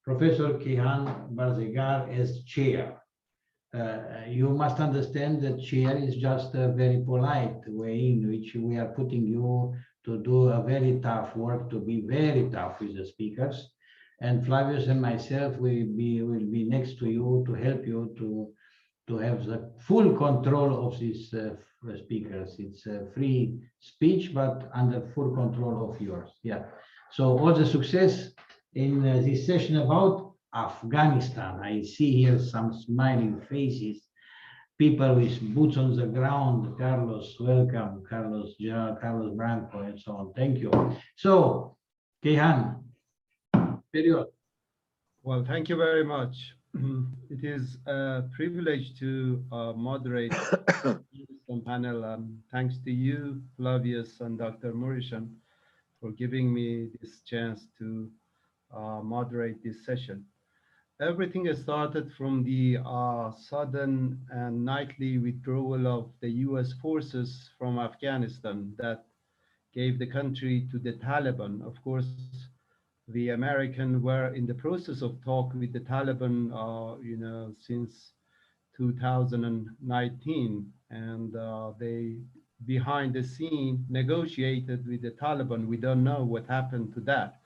Professor Kayhan BARZEGAR as chair. You must understand that chair is just a very polite way in which we are putting you to do a very tough work, to be very tough with the speakers. And Flavius and myself will be next to you to help you to have the full control of these speakers. It's a free speech, but under full control of yours. Yeah. So all the success in this session about Afghanistan. I see here some smiling faces, people with boots on the ground. Carlos, welcome. Carlos, General Carlos BRANCO, and so on. Thank you. So, Kayhan, period. Well, thank you very much. It is a privilege to moderate this panel. Thanks to you, Flavius, and Dr. Murishan, for giving me this chance to moderate this session. Everything started from the sudden and nightly withdrawal of the US forces from Afghanistan that gave the country to the Taliban. Of course, the Americans were in the process of talk with the Taliban, since 2019, and they, behind the scene, negotiated with the Taliban. We don't know what happened to that,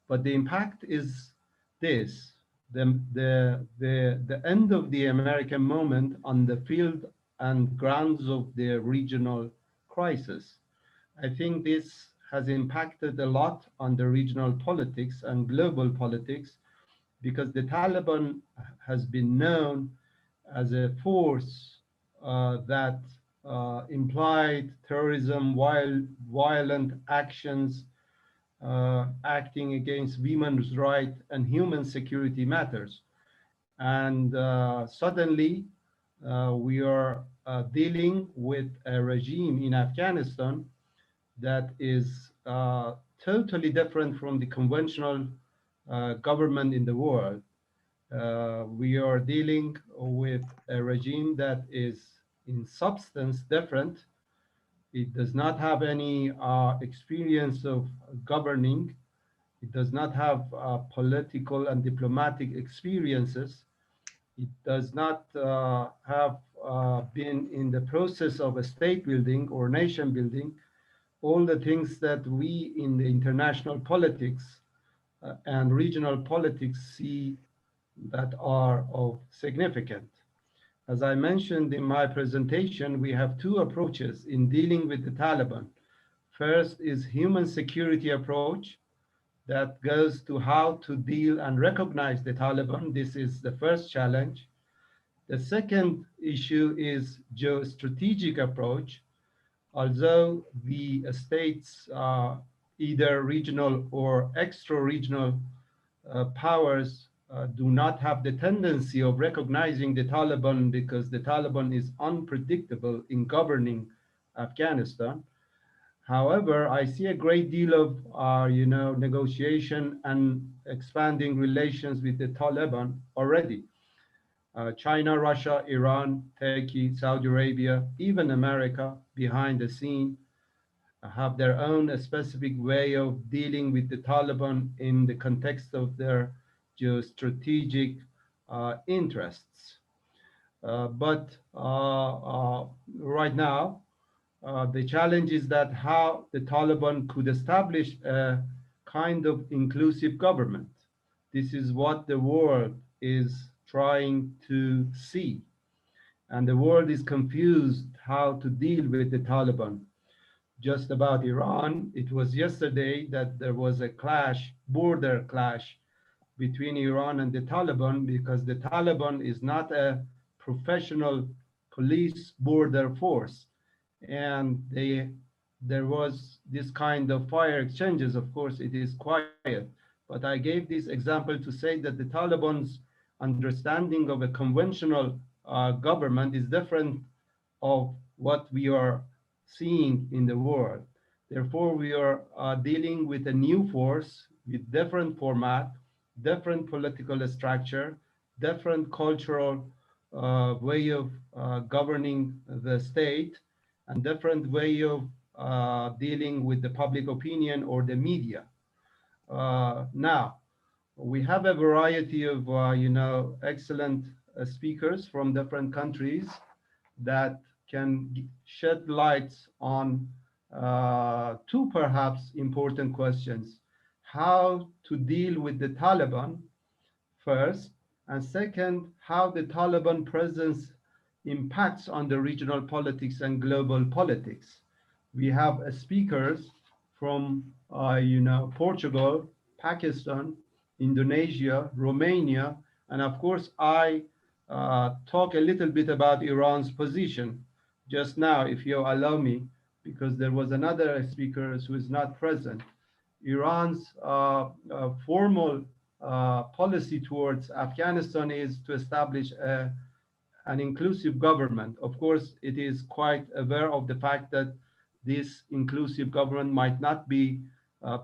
but the impact is this: the end of the American moment on the field and grounds of the regional crisis. I think this has impacted a lot on the regional politics and global politics, because the Taliban has been known as a force that implied terrorism, violent actions, acting against women's rights and human security matters. And suddenly we are dealing with a regime in Afghanistan that is totally different from the conventional government in the world. We are dealing with a regime that is in substance different. It does not have any experience of governing. It does not have political and diplomatic experiences. It does not have been in the process of a state building or nation building, all the things that we in the international politics and regional politics see that are of significance. As I mentioned in my presentation, we have two approaches in dealing with the Taliban. First is human security approach that goes to how to deal and recognize the Taliban. This is the first challenge. The second issue is geostrategic approach. Although the states, either regional or extra-regional powers, do not have the tendency of recognizing the Taliban, because the Taliban is unpredictable in governing Afghanistan. However, I see a great deal of negotiation and expanding relations with the Taliban already. China, Russia, Iran, Turkey, Saudi Arabia, even America behind the scene have their own specific way of dealing with the Taliban in the context of their geostrategic interests. But right now, the challenge is that how the Taliban could establish a kind of inclusive government. This is what the world is trying to see. And the world is confused how to deal with the Taliban. Just about Iran, it was yesterday that there was a clash, border clash, between Iran and the Taliban, because the Taliban is not a professional police border force. And there was this kind of fire exchanges. Of course, it is quiet. But I gave this example to say that the Taliban's understanding of a conventional government is different of what we are seeing in the world. Therefore, we are dealing with a new force with different format, different political structure, different cultural way of governing the state, and different way of dealing with the public opinion or the media. Now, We have a variety of, excellent speakers from different countries that can shed lights on two perhaps important questions: how to deal with the Taliban first, and second, how the Taliban presence impacts on the regional politics and global politics. We have speakers from, Portugal, Pakistan, Indonesia, Romania, and of course, I talk a little bit about Iran's position just now, if you allow me, because there was another speaker who is not present. Iran's formal policy towards Afghanistan is to establish an inclusive government. Of course, it is quite aware of the fact that this inclusive government might not be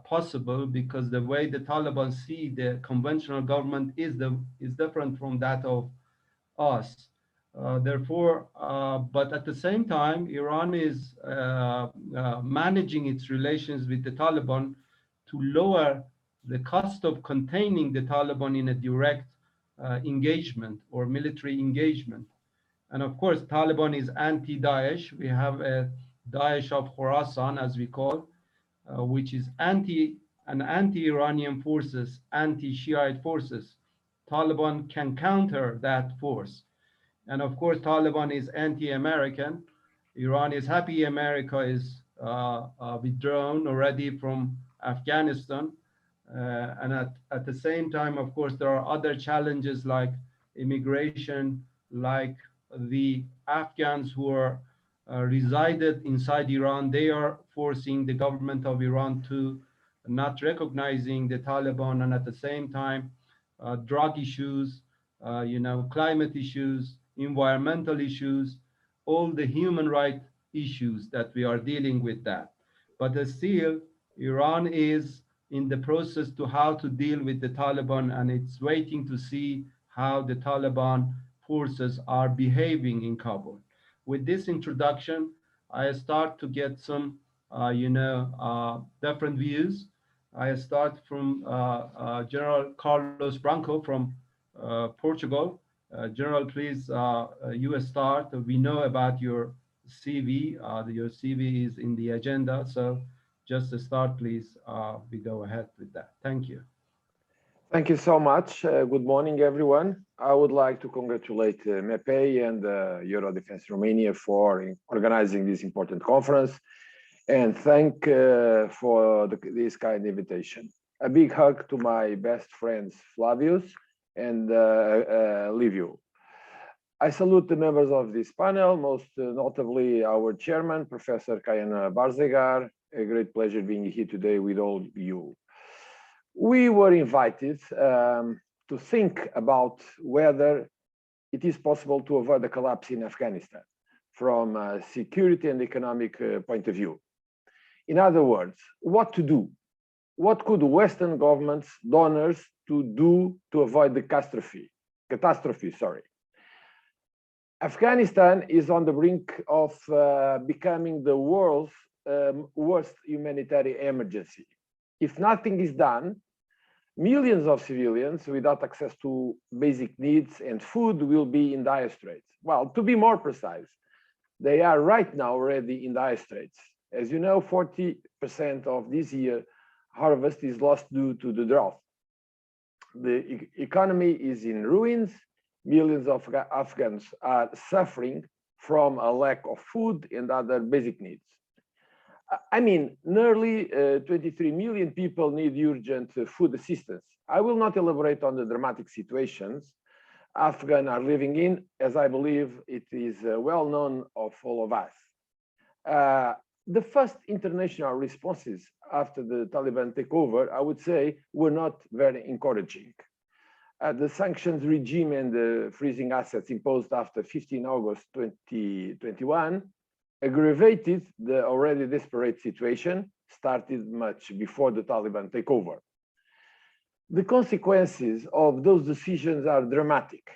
possible, because the way the Taliban see the conventional government is different from that of us. But at the same time, Iran is managing its relations with the Taliban to lower the cost of containing the Taliban in a direct engagement or military engagement. And of course, Taliban is anti-Daesh. We have a Daesh of Khorasan, as we call, which is anti-Iranian forces, anti-Shiite forces. Taliban can counter that force. And of course, Taliban is anti-American. Iran is happy America is withdrawn already from Afghanistan. And at the same time, of course, there are other challenges like immigration, like the Afghans who are resided inside Iran. They are forcing the government of Iran to not recognizing the Taliban, and at the same time, drug issues, climate issues, environmental issues, all the human rights issues that we are dealing with that. But still, Iran is in the process to how to deal with the Taliban, and it's waiting to see how the Taliban forces are behaving in Kabul. With this introduction, I start to get some, different views. I start from General Carlos Branco from Portugal. General, please, you start. We know about your CV. Your CV is in the agenda. So just to start, please, we go ahead with that. Thank you. Thank you so much. Good morning, everyone. I would like to congratulate MEPE and Euro Defense Romania for organizing this important conference, and thank for this kind invitation. A big hug to my best friends, Flavius and Livio. I salute the members of this panel, most notably our chairman, Professor Kayhan BARZEGAR. A great pleasure being here today with all of you. We were invited to think about whether it is possible to avoid the collapse in Afghanistan from a security and economic point of view. In other words, what to do? What could Western governments, donors, to do to avoid the catastrophe? Afghanistan is on the brink of becoming the world's worst humanitarian emergency. If nothing is done, millions of civilians without access to basic needs and food will be in dire straits. Well, to be more precise, they are right now already in dire straits. As you know, 40% of this year harvest is lost due to the drought. The economy is in ruins. Millions of Afghans are suffering from a lack of food and other basic needs. I mean, nearly 23 million people need urgent food assistance. I will not elaborate on the dramatic situations Afghans are living in, as I believe it is well known of all of us. The first international responses after the Taliban takeover, I would say, were not very encouraging. The sanctions regime and the freezing assets imposed after 15 August 2021 aggravated the already desperate situation, started much before the Taliban takeover. The consequences of those decisions are dramatic.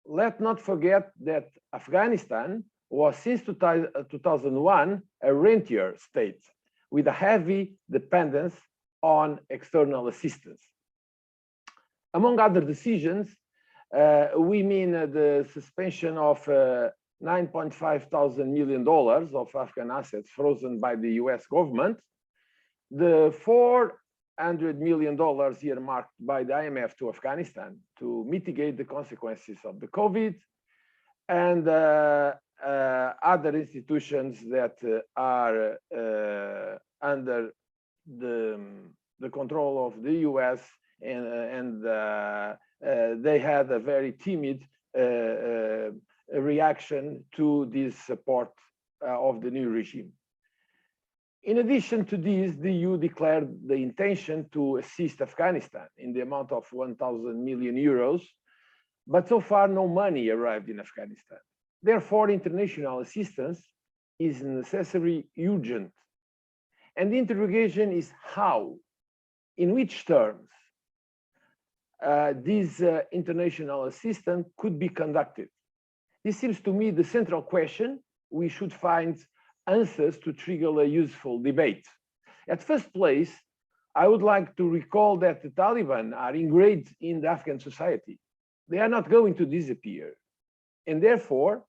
Let's not forget that Afghanistan was since 2001 a rentier state with a heavy dependence on external assistance. Among other decisions, we mean the suspension of $9.5 million of Afghan assets frozen by the US government, the $400 million earmarked by the IMF to Afghanistan to mitigate the consequences of the COVID, and other institutions that are under the control of the US, and they had a very timid reaction to this support of the new regime. In addition to this, the EU declared the intention to assist Afghanistan in the amount of 1,000 million euros, but so far no money arrived in Afghanistan. Therefore, international assistance is necessary, urgent. And the interrogation is how, in which terms, this international assistance could be conducted. This seems to me the central question. We should find answers to trigger a useful debate. At first place, I would like to recall that the Taliban are ingrained in the Afghan society. They are not going to disappear. And therefore,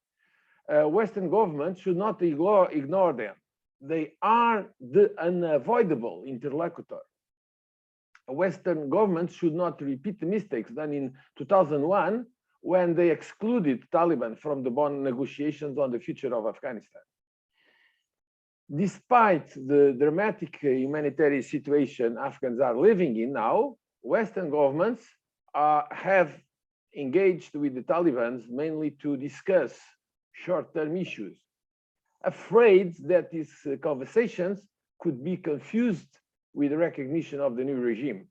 Western governments should not ignore them. They are the unavoidable interlocutor. Western governments should not repeat the mistakes done in 2001 when they excluded Taliban from the Bonn negotiations on the future of Afghanistan. Despite the dramatic humanitarian situation Afghans are living in now, Western governments have engaged with the Taliban mainly to discuss short-term issues, afraid that these conversations could be confused with recognition of the new regime.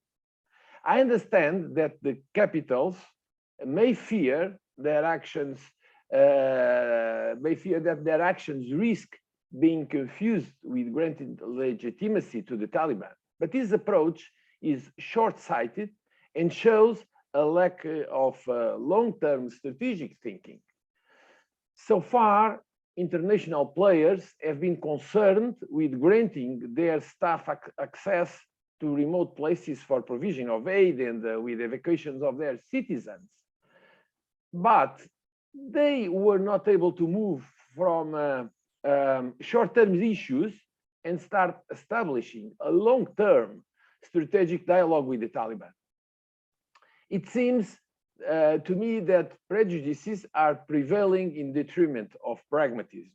I understand that the capitals may fear their actions, risk being confused with granted legitimacy to the Taliban. But this approach is short-sighted and shows a lack of long-term strategic thinking. So far, international players have been concerned with granting their staff access to remote places for provision of aid and with evacuations of their citizens. But they were not able to move from short-term issues and start establishing a long-term strategic dialogue with the Taliban. It seems to me that prejudices are prevailing in detriment of pragmatism.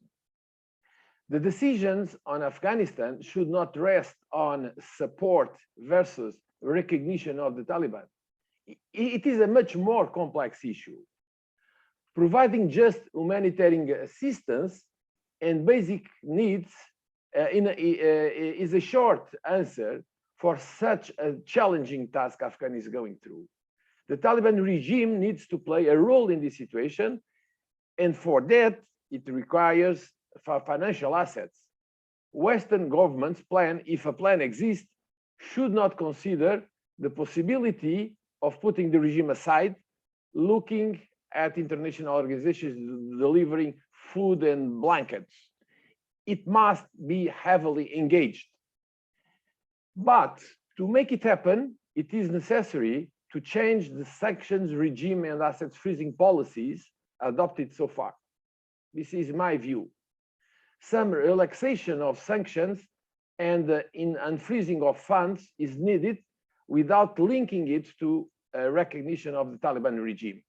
The decisions on Afghanistan should not rest on support versus recognition of the Taliban. It is a much more complex issue. Providing just humanitarian assistance and basic needs is a short answer for such a challenging task Afghanistan is going through. The Taliban regime needs to play a role in this situation, and for that, it requires financial assets. Western governments plan, if a plan exists, should not consider the possibility of putting the regime aside, looking at international organizations delivering food and blankets. It must be heavily engaged. But to make it happen, it is necessary to change the sanctions regime and assets freezing policies adopted so far. This is my view. Some relaxation of sanctions and in unfreezing of funds is needed without linking it to a recognition of the Taliban regime.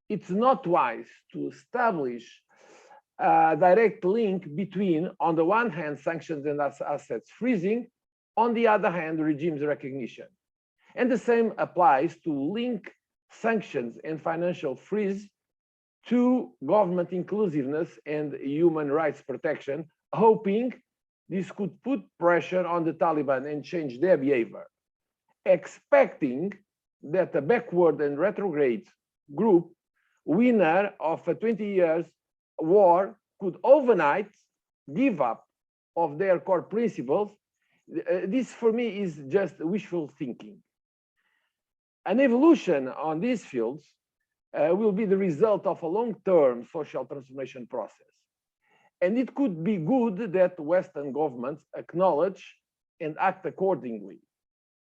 It's not wise to establish a direct link between, on the one hand, sanctions and assets freezing, on the other hand, the regime's recognition. And the same applies to link sanctions and financial freeze to government inclusiveness and human rights protection, hoping this could put pressure on the Taliban and change their behavior, expecting that a backward and retrograde group, winner of a 20 years war, could overnight give up of their core principles. This for me is just wishful thinking. An evolution on these fields will be the result of a long-term social transformation process. And it could be good that Western governments acknowledge and act accordingly.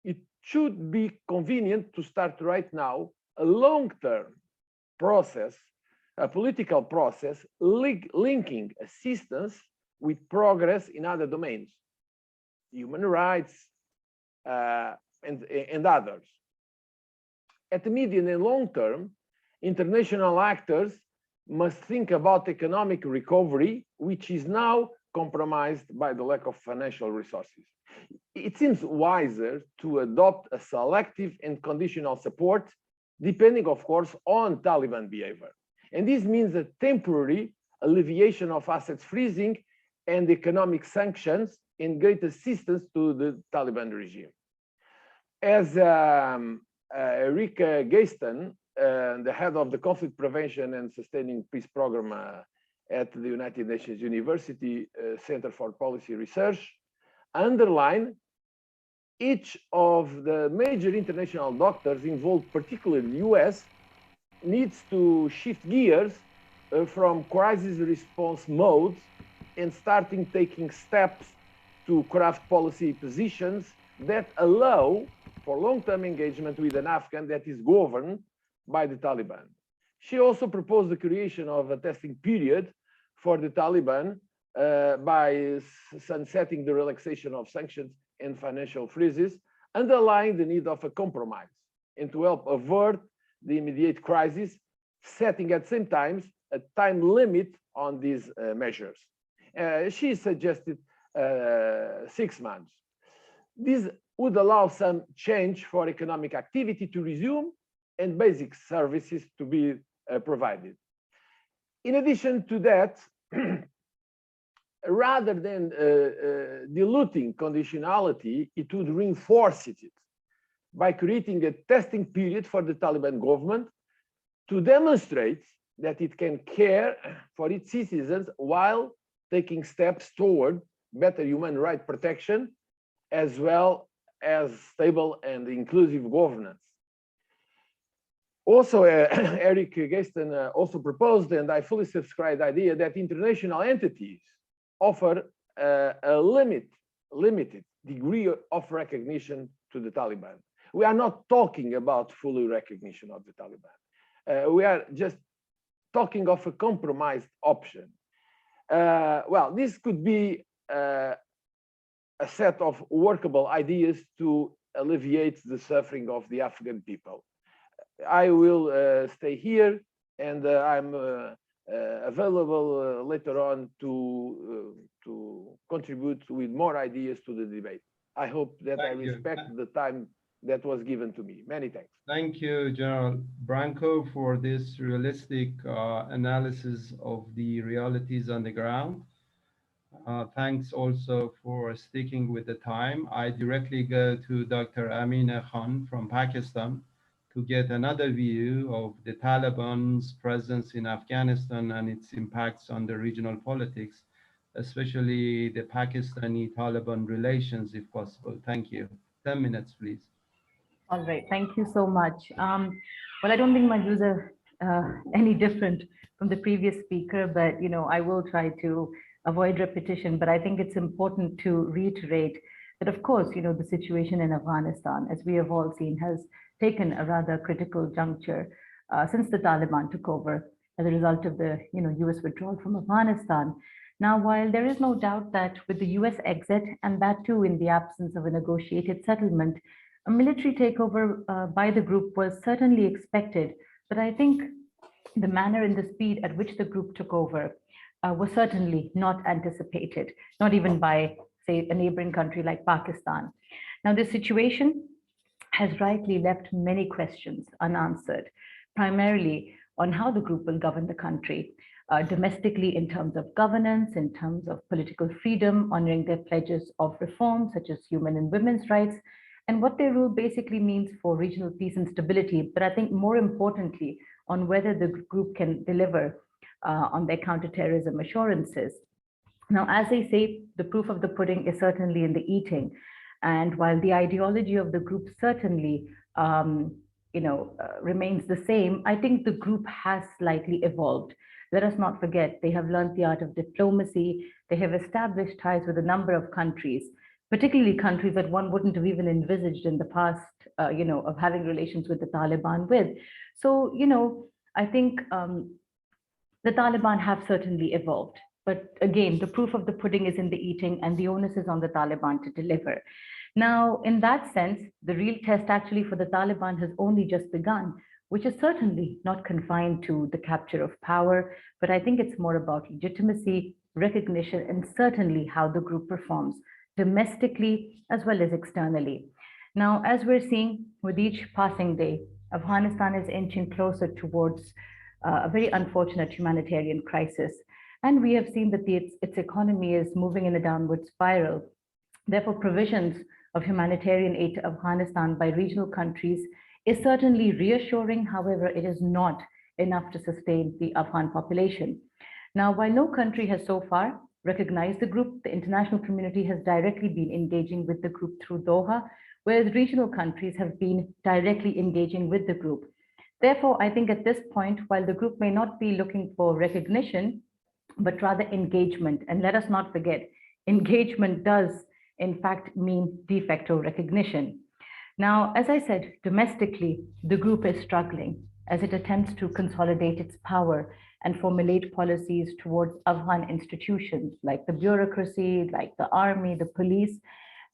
It should be convenient to start right now a long-term process, a political process linking assistance with progress in other domains, human rights, and others. At the medium and long term, international actors must think about economic recovery, which is now compromised by the lack of financial resources. It seems wiser to adopt a selective and conditional support, depending, of course, on Taliban behavior. And this means a temporary alleviation of assets freezing and economic sanctions and great assistance to the Taliban regime. As Eric Geisten, the head of the Conflict Prevention and Sustaining Peace Program at the United Nations University Center for Policy Research, underlined, each of the major international doctors involved, particularly the US, needs to shift gears from crisis response modes and starting taking steps to craft policy positions that allow for long-term engagement with an Afghan that is governed by the Taliban. She also proposed the creation of a testing period for the Taliban by sunsetting the relaxation of sanctions and financial freezes, underlying the need of a compromise and to help avert the immediate crisis, setting at the same time a time limit on these measures. She suggested 6 months. This would allow some change for economic activity to resume and basic services to be provided. In addition to that, rather than diluting conditionality, it would reinforce it by creating a testing period for the Taliban government to demonstrate that it can care for its citizens while taking steps toward better human rights protection, as well as stable and inclusive governance. Also, Eric Geisten also proposed, and I fully subscribe the idea that international entities offer a limited degree of recognition to the Taliban. We are not talking about full recognition of the Taliban. We are just talking of a compromised option. Well, this could be a set of workable ideas to alleviate the suffering of the Afghan people. I will stay here, and I'm available later on to contribute with more ideas to the debate. I hope that I respect the time that was given to me. Many thanks. Thank you, General Branco, for this realistic analysis of the realities on the ground. Thanks also for sticking with the time. I directly go to Dr. Amina Khan from Pakistan to get another view of the Taliban's presence in Afghanistan and its impacts on the regional politics, especially the Pakistani-Taliban relations, if possible. Thank you. 10 minutes, please. All right, thank you so much. Well, I don't think my views are any different from the previous speaker, but I will try to avoid repetition. But I think it's important to reiterate that, of course, the situation in Afghanistan, as we have all seen, has taken a rather critical juncture since the Taliban took over as a result of the US withdrawal from Afghanistan. Now, while there is no doubt that with the US exit, and that too in the absence of a negotiated settlement, a military takeover by the group was certainly expected, but I think the manner and the speed at which the group took over was certainly not anticipated, not even by, say, a neighboring country like Pakistan. Now, this situation has rightly left many questions unanswered, primarily on how the group will govern the country, domestically in terms of governance, in terms of political freedom, honoring their pledges of reform, such as human and women's rights, and what their rule basically means for regional peace and stability. But I think more importantly, on whether the group can deliver on their counterterrorism assurances. Now, as they say, the proof of the pudding is certainly in the eating. And while the ideology of the group certainly remains the same, I think the group has slightly evolved. Let us not forget, they have learned the art of diplomacy. They have established ties with a number of countries. particularly countries that one wouldn't have even envisaged in the past, of having relations with the Taliban with. So, I think the Taliban have certainly evolved. But again, the proof of the pudding is in the eating, and the onus is on the Taliban to deliver. Now, in that sense, the real test actually for the Taliban has only just begun, which is certainly not confined to the capture of power, but I think it's more about legitimacy, recognition, and certainly how the group performs domestically as well as externally. Now, as we're seeing with each passing day, Afghanistan is inching closer towards a very unfortunate humanitarian crisis. And we have seen that its economy is moving in a downward spiral. Therefore, provisions of humanitarian aid to Afghanistan by regional countries is certainly reassuring. However, it is not enough to sustain the Afghan population. Now, while no country has so far recognized the group, the international community has directly been engaging with the group through Doha, whereas regional countries have been directly engaging with the group. Therefore, I think at this point, while the group may not be looking for recognition, but rather engagement, and let us not forget, engagement does in fact mean de facto recognition. Now, as I said, domestically, the group is struggling as it attempts to consolidate its power and formulate policies towards Afghan institutions like the bureaucracy, like the army, the police.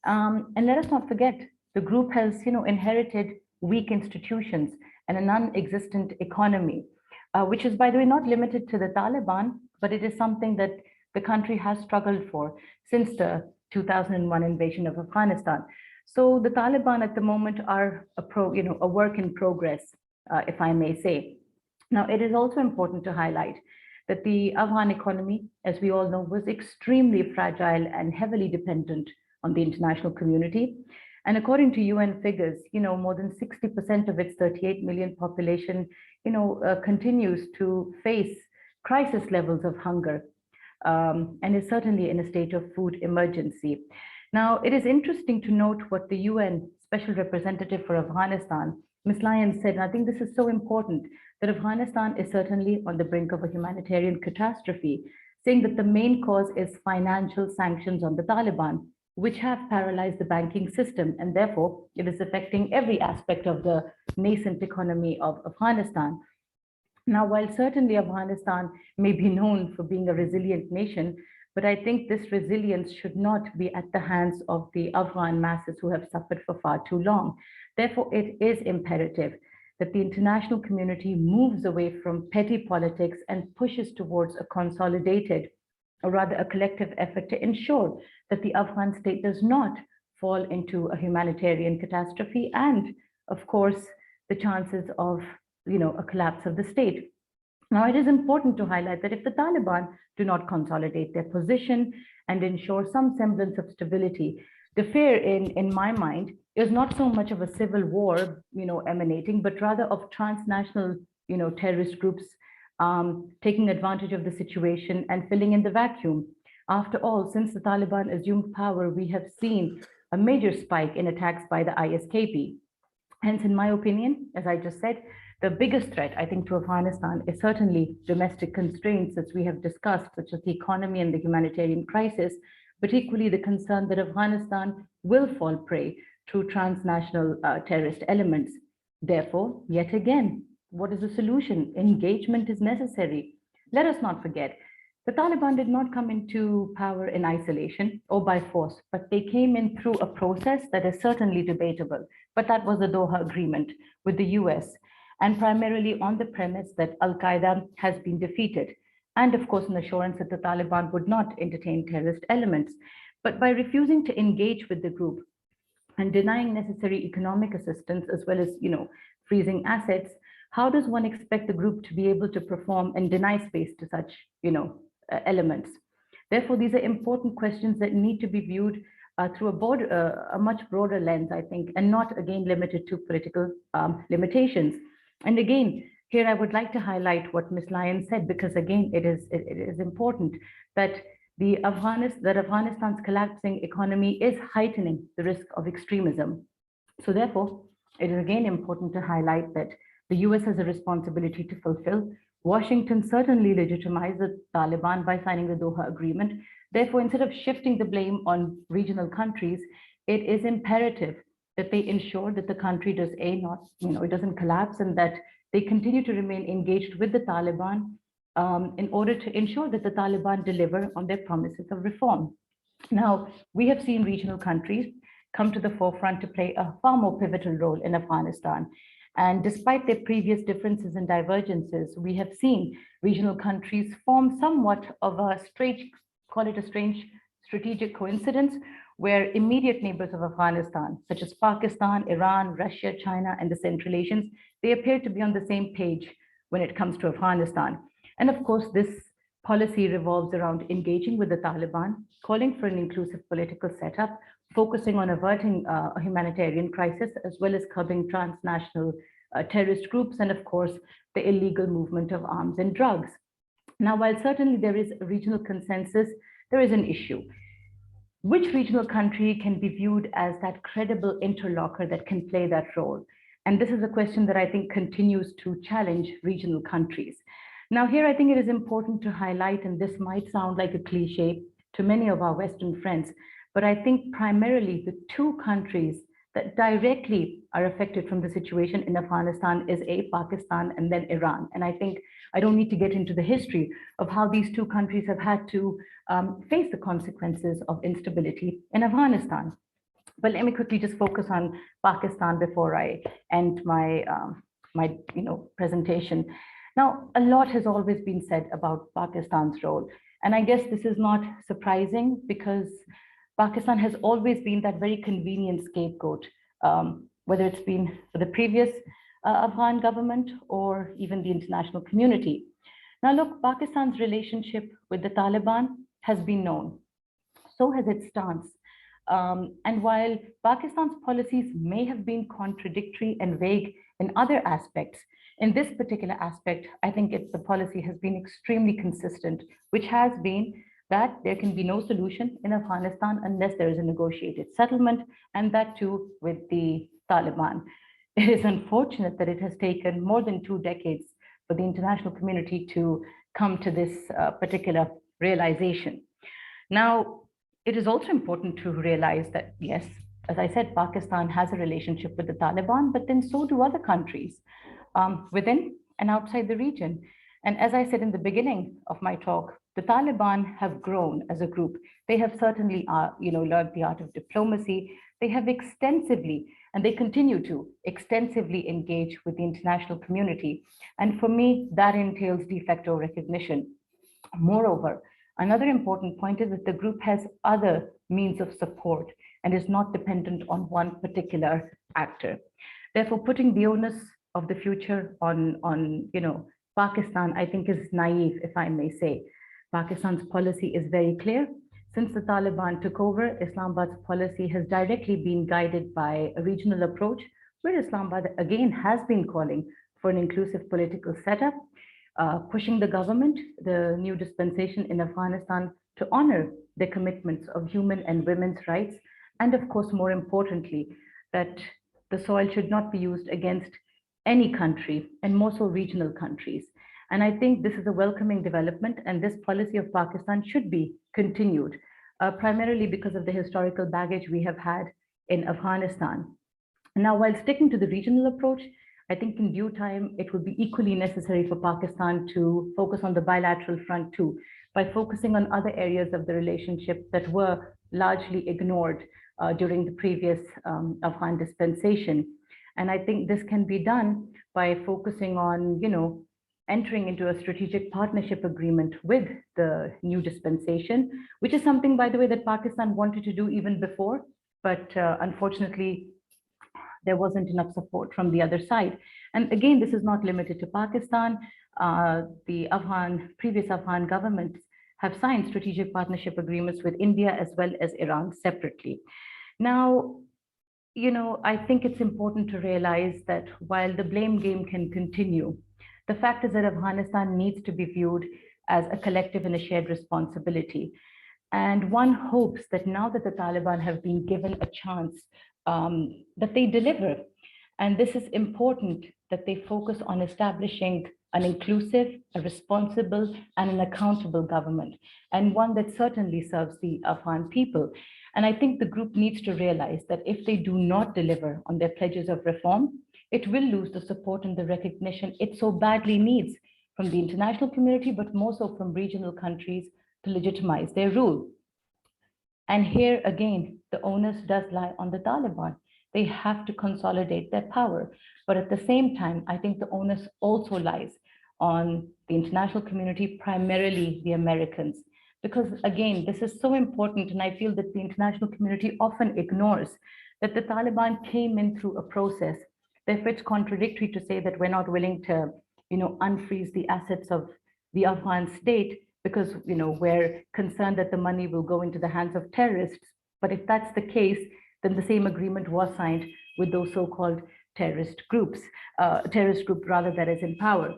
And let us not forget, the group has inherited weak institutions and a non-existent economy, which is, by the way, not limited to the Taliban, but it is something that the country has struggled for since the 2001 invasion of Afghanistan. So the Taliban at the moment are a work in progress, if I may say. Now, it is also important to highlight that the Afghan economy, as we all know, was extremely fragile and heavily dependent on the international community. And according to UN figures, more than 60% of its 38 million population, continues to face crisis levels of hunger, and is certainly in a state of food emergency. Now, it is interesting to note what the UN Special Representative for Afghanistan, Ms. Lyons, said, and I think this is so important, that Afghanistan is certainly on the brink of a humanitarian catastrophe, saying that the main cause is financial sanctions on the Taliban, which have paralyzed the banking system, and therefore it is affecting every aspect of the nascent economy of Afghanistan. Now, while certainly Afghanistan may be known for being a resilient nation, but I think this resilience should not be at the hands of the Afghan masses who have suffered for far too long. Therefore, it is imperative that the international community moves away from petty politics and pushes towards a consolidated, or rather a collective effort to ensure that the Afghan state does not fall into a humanitarian catastrophe and, of course, the chances of a collapse of the state. Now, it is important to highlight that if the Taliban do not consolidate their position and ensure some semblance of stability, the fear in my mind is not so much of a civil war, emanating, but rather of transnational, terrorist groups taking advantage of the situation and filling in the vacuum. After all, since the Taliban assumed power, we have seen a major spike in attacks by the ISKP. Hence, in my opinion, as I just said, the biggest threat, I think, to Afghanistan is certainly domestic constraints, as we have discussed, such as the economy and the humanitarian crisis, but equally the concern that Afghanistan will fall prey to transnational terrorist elements. Therefore, yet again, what is the solution? Engagement is necessary. Let us not forget, the Taliban did not come into power in isolation or by force, but they came in through a process that is certainly debatable. But that was the Doha Agreement with the US, and primarily on the premise that Al-Qaeda has been defeated, and of course an assurance that the Taliban would not entertain terrorist elements. But by refusing to engage with the group and denying necessary economic assistance, as well as freezing assets, how does one expect the group to be able to perform and deny space to such elements? Therefore, these are important questions that need to be viewed through a much broader lens, I think, and not again limited to political limitations. And again, here I would like to highlight what Ms. Lyons said, because again, it is important that Afghanistan's collapsing economy is heightening the risk of extremism. So therefore, it is again important to highlight that the US has a responsibility to fulfill. Washington certainly legitimized the Taliban by signing the Doha Agreement. Therefore, instead of shifting the blame on regional countries, it is imperative that they ensure that the country does not, it doesn't collapse, and that they continue to remain engaged with the Taliban in order to ensure that the Taliban deliver on their promises of reform. Now, we have seen regional countries come to the forefront to play a far more pivotal role in Afghanistan. And despite their previous differences and divergences, we have seen regional countries form somewhat of a strange, call it a strange strategic coincidence, where immediate neighbors of Afghanistan, such as Pakistan, Iran, Russia, China, and the Central Asians, they appear to be on the same page when it comes to Afghanistan. And of course, this policy revolves around engaging with the Taliban, calling for an inclusive political setup, focusing on averting a humanitarian crisis, as well as curbing transnational terrorist groups, and of course, the illegal movement of arms and drugs. Now, while certainly there is a regional consensus, there is an issue. Which regional country can be viewed as that credible interlocutor that can play that role? And this is a question that I think continues to challenge regional countries. Now, here I think it is important to highlight, and this might sound like a cliche to many of our Western friends, but I think primarily the two countries that directly are affected from the situation in Afghanistan is Pakistan and then Iran. And I think I don't need to get into the history of how these two countries have had to face the consequences of instability in Afghanistan. But let me quickly just focus on Pakistan before I end my presentation. Now, a lot has always been said about Pakistan's role, and I guess this is not surprising because Pakistan has always been that very convenient scapegoat, whether it's been for the previous Afghan government or even the international community. Now, look, Pakistan's relationship with the Taliban has been known. So has its stance. And while Pakistan's policies may have been contradictory and vague in other aspects, in this particular aspect, I think the policy has been extremely consistent, which has been that there can be no solution in Afghanistan unless there is a negotiated settlement, and that too with the Taliban. It is unfortunate that it has taken more than 2 decades for the international community to come to this particular realization. Now, it is also important to realize that, yes, as I said, Pakistan has a relationship with the Taliban, but then so do other countries within and outside the region. And as I said in the beginning of my talk, the Taliban have grown as a group. They have certainly learned the art of diplomacy. They have extensively, and they continue to extensively engage with the international community. And for me, that entails de facto recognition. Moreover, another important point is that the group has other means of support and is not dependent on one particular actor. Therefore, putting the onus of the future on Pakistan, I think is naive, if I may say. Pakistan's policy is very clear. Since the Taliban took over, Islamabad's policy has directly been guided by a regional approach, where Islamabad again has been calling for an inclusive political setup, pushing the government, the new dispensation in Afghanistan, to honor the commitments of human and women's rights, and of course, more importantly, that the soil should not be used against any country, and more so regional countries. And I think this is a welcoming development, and this policy of Pakistan should be continued, primarily because of the historical baggage we have had in Afghanistan. Now, while sticking to the regional approach, I think in due time, it would be equally necessary for Pakistan to focus on the bilateral front too, by focusing on other areas of the relationship that were largely ignored during the previous Afghan dispensation. And I think this can be done by focusing on, entering into a strategic partnership agreement with the new dispensation, which is something, by the way, that Pakistan wanted to do even before, but unfortunately, there wasn't enough support from the other side. And again, this is not limited to Pakistan. The previous Afghan governments have signed strategic partnership agreements with India as well as Iran separately. Now, I think it's important to realize that while the blame game can continue, the fact is that Afghanistan needs to be viewed as a collective and a shared responsibility. And one hopes that now that the Taliban have been given a chance, that they deliver. And this is important that they focus on establishing an inclusive, a responsible, and an accountable government, and one that certainly serves the Afghan people. And I think the group needs to realize that if they do not deliver on their pledges of reform, it will lose the support and the recognition it so badly needs from the international community, but more so from regional countries to legitimize their rule. And here again, the onus does lie on the Taliban. They have to consolidate their power. But at the same time, I think the onus also lies on the international community, primarily the Americans. Because again, this is so important, and I feel that the international community often ignores that the Taliban came in through a process. Therefore, it's contradictory to say that we're not willing to, unfreeze the assets of the Afghan state because, we're concerned that the money will go into the hands of terrorists. But if that's the case, then the same agreement was signed with those so-called terrorist group rather, that is in power.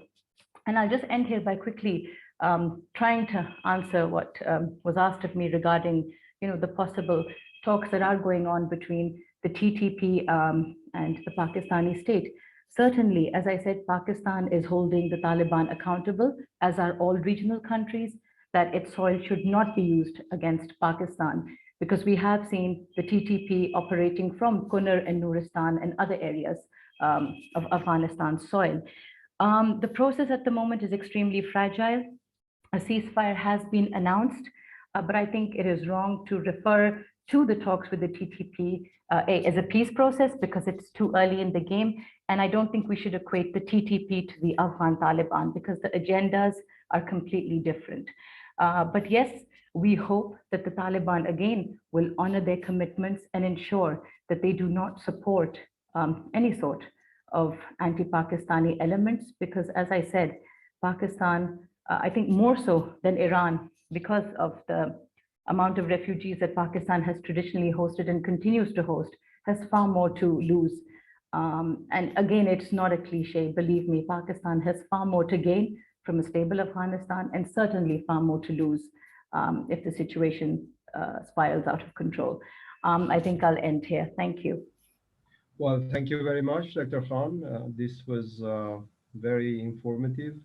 And I'll just end here by quickly trying to answer what was asked of me regarding, the possible talks that are going on between the TTP and the Pakistani state. Certainly, as I said, Pakistan is holding the Taliban accountable, as are all regional countries, that its soil should not be used against Pakistan, because we have seen the TTP operating from Kunar and Nuristan and other areas of Afghanistan's soil. The process at the moment is extremely fragile. A ceasefire has been announced, but I think it is wrong to refer to the talks with the TTP as a peace process, because it's too early in the game. And I don't think we should equate the TTP to the Afghan Taliban, because the agendas are completely different. But yes, we hope that the Taliban again will honor their commitments and ensure that they do not support any sort of anti-Pakistani elements, because as I said, Pakistan, I think more so than Iran, because of the amount of refugees that Pakistan has traditionally hosted and continues to host, has far more to lose. And again, it's not a cliche, believe me, Pakistan has far more to gain from a stable Afghanistan, and certainly far more to lose if the situation spirals out of control. I think I'll end here. Thank you. Well, thank you very much, Dr. Khan. This was very informative.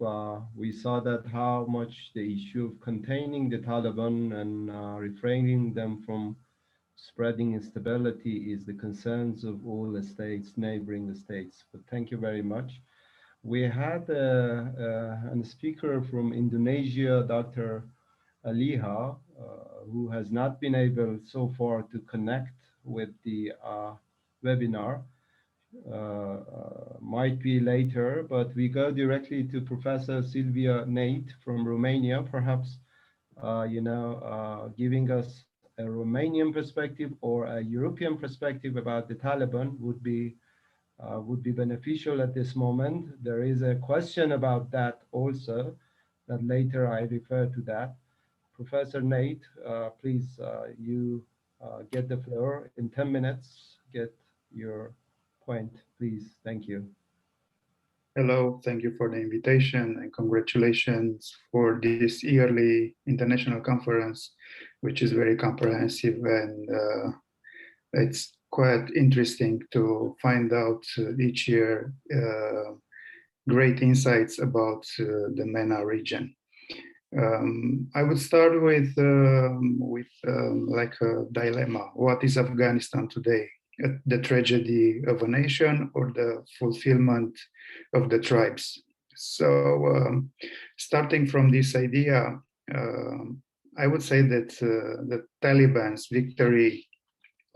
We saw that how much the issue of containing the Taliban and refraining them from spreading instability is the concerns of all the states, neighboring states. But thank you very much. We had a speaker from Indonesia, Dr. Aliha, who has not been able so far to connect with the webinar. Might be later, but we go directly to Professor Silvia Nate from Romania, perhaps, giving us a Romanian perspective or a European perspective about the Taliban would be beneficial at this moment. There is a question about that also, that later I refer to that. Professor Nate, please, you get the floor in 10 minutes. Get your point, please. Thank you. Hello, thank you for the invitation and congratulations for this yearly international conference, which is very comprehensive, and it's quite interesting to find out each year great insights about the MENA region. I would start with like a dilemma. What is Afghanistan today? The tragedy of a nation or the fulfillment of the tribes? So starting from this idea, I would say that the Taliban's victory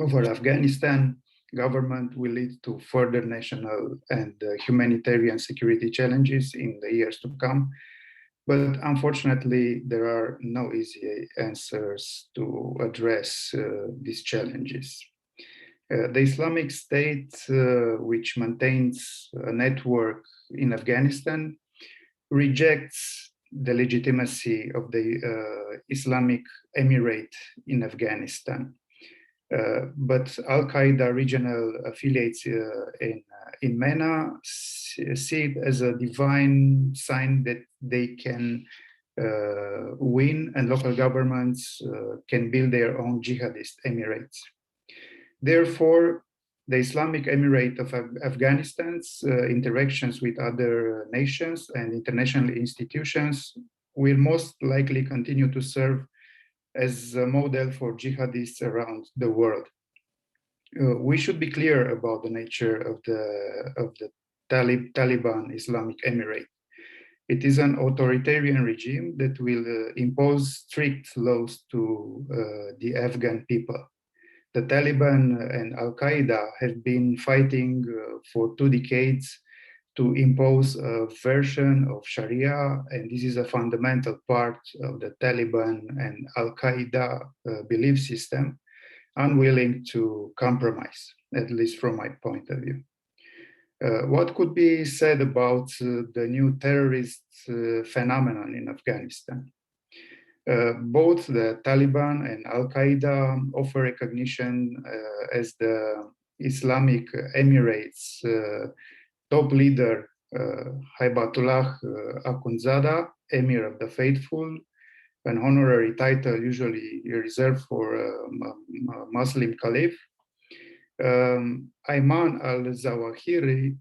over Afghanistan government will lead to further national and humanitarian security challenges in the years to come. But unfortunately, there are no easy answers to address these challenges. The Islamic State, which maintains a network in Afghanistan, rejects the legitimacy of the Islamic Emirate in Afghanistan. But Al-Qaeda regional affiliates in MENA see it as a divine sign that they can win, and local governments can build their own jihadist emirates. Therefore, The Islamic Emirate of Afghanistan's interactions with other nations and international institutions will most likely continue to serve as a model for jihadists around the world. We should be clear about the nature of the Taliban Islamic Emirate. It is an authoritarian regime that will impose strict laws to the Afghan people. The Taliban and Al-Qaeda have been fighting for 2 decades to impose a version of Sharia, and this is a fundamental part of the Taliban and Al-Qaeda belief system, unwilling to compromise, at least from my point of view. What could be said about the new terrorist phenomenon in Afghanistan? Both the Taliban and Al-Qaeda offer recognition as the Islamic Emirates top leader, Haibatullah Akhundzada, Emir of the Faithful, an honorary title usually reserved for a Muslim caliph. Ayman al-Zawahiri,